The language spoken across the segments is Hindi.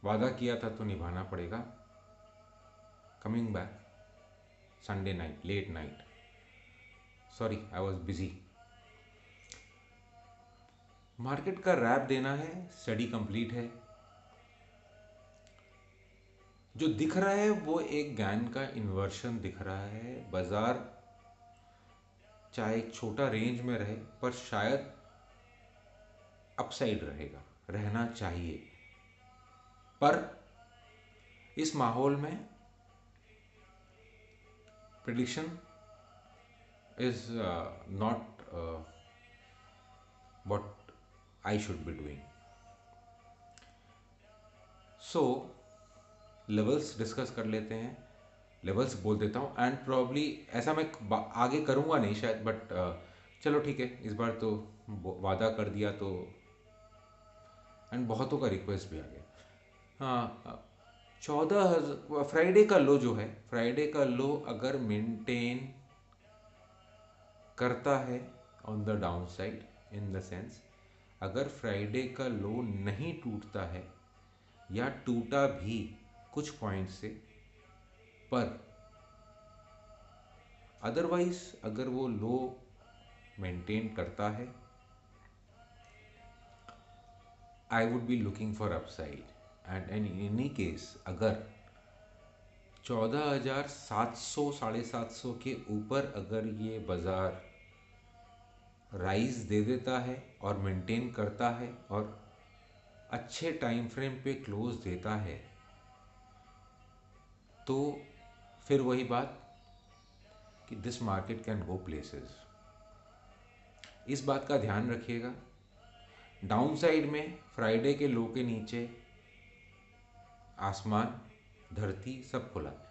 वादा किया था तो निभाना पड़ेगा। Coming back Sunday night, late night, sorry I was busy. Market का रैप देना है, स्टडी कंप्लीट है। जो दिख रहा है वो एक गैन का इन्वर्शन दिख रहा है। बाजार चाहे एक छोटा रेंज में रहे पर शायद अपसाइड रहेगा, रहना चाहिए। पर इस माहौल में prediction is not what I should be doing. So levels discuss कर लेते हैं, लेवल्स बोल देता हूँ। एंड प्रॉब्ली ऐसा मैं आगे करूँगा नहीं शायद, बट चलो ठीक है, इस बार तो वादा कर दिया तो। एंड बहुतों का रिक्वेस्ट भी आ गया। हाँ, 14,000 फ्राइडे का लो जो है, फ्राइडे का लो अगर मेंटेन करता है on the down side, in the sense अगर फ्राइडे का लो नहीं टूटता है या टूटा भी कुछ पॉइंट से, पर अदरवाइज अगर वो लो मेंटेन करता है, I would be looking for upside. And in any case अगर 14,700 750 के ऊपर अगर ये बाजार राइज दे देता है और मेंटेन करता है और अच्छे टाइम फ्रेम पे क्लोज देता है, तो फिर वही बात कि this market can go places. इस बात का ध्यान रखिएगा। डाउन साइड में फ्राइडे के लो के नीचे आसमान धरती सब खुला है।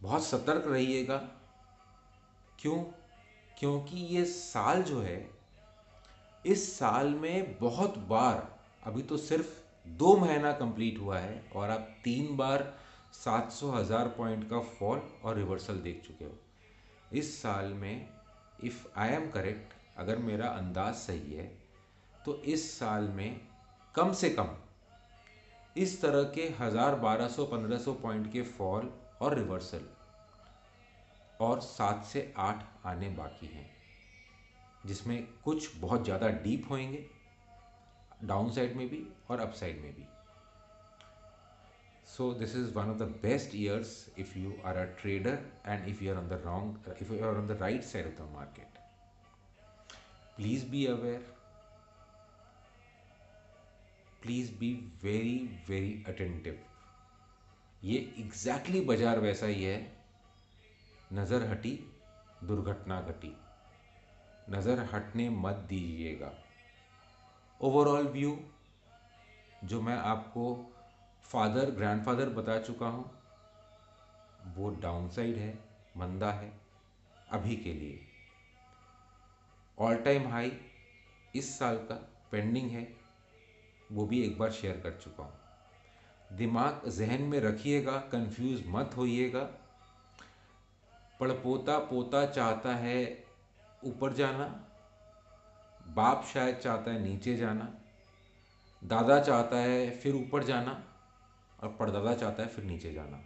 बहुत सतर्क रहिएगा। क्यों? क्योंकि ये साल जो है, इस साल में बहुत बार, अभी तो सिर्फ 2 महीना कंप्लीट हुआ है और आप 3 बार 700,000 पॉइंट का फॉल और रिवर्सल देख चुके हो। इस साल में इफ़ आई एम करेक्ट, अगर मेरा अंदाज सही है, तो इस साल में कम से कम इस तरह के 1000 1200 1500 पॉइंट के फॉल और रिवर्सल और 7 से 8 आने बाकी हैं, जिसमें कुछ बहुत ज़्यादा डीप होंगे, डाउन साइड में भी और अप साइड में भी। So this is one of the best years if you are a trader and if you are on the right side of the market. Please be aware. Please be very very attentive. ये exactly बाजार वैसा ही है। नज़र हटी दुर्घटना घटी, नज़र हटने मत दीजिएगा। ओवरऑल व्यू जो मैं आपको फादर ग्रैंडफादर बता चुका हूँ, वो डाउन साइड है, मंदा है अभी के लिए। ऑल टाइम हाई इस साल का पेंडिंग है, वो भी एक बार शेयर कर चुका हूँ। दिमाग जहन में रखिएगा, कंफ्यूज मत होइएगा। पड़पोता पोता चाहता है ऊपर जाना, बाप शायद चाहता है नीचे जाना, दादा चाहता है फिर ऊपर जाना और परदादा चाहता है फिर नीचे जाना।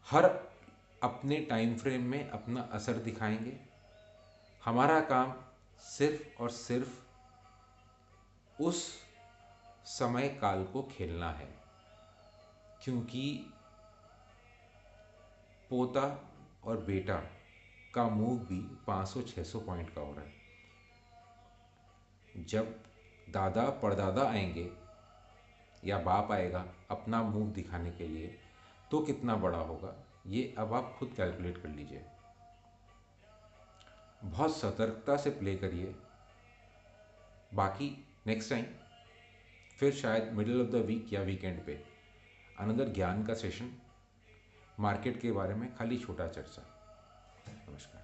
हर अपने टाइम फ्रेम में अपना असर दिखाएंगे। हमारा काम सिर्फ और सिर्फ उस समय काल को खेलना है, क्योंकि पोता और बेटा का मूव भी 500-600 पॉइंट का हो रहा है। जब दादा परदादा आएंगे या बाप आएगा अपना मूव दिखाने के लिए, तो कितना बड़ा होगा ये अब आप खुद कैलकुलेट कर लीजिए। बहुत सतर्कता से प्ले करिए। बाकी नेक्स्ट टाइम फिर शायद मिडिल ऑफ द वीक या वीकेंड पे अनदर ज्ञान का सेशन, मार्केट के बारे में खाली छोटा चर्चा। नमस्कार।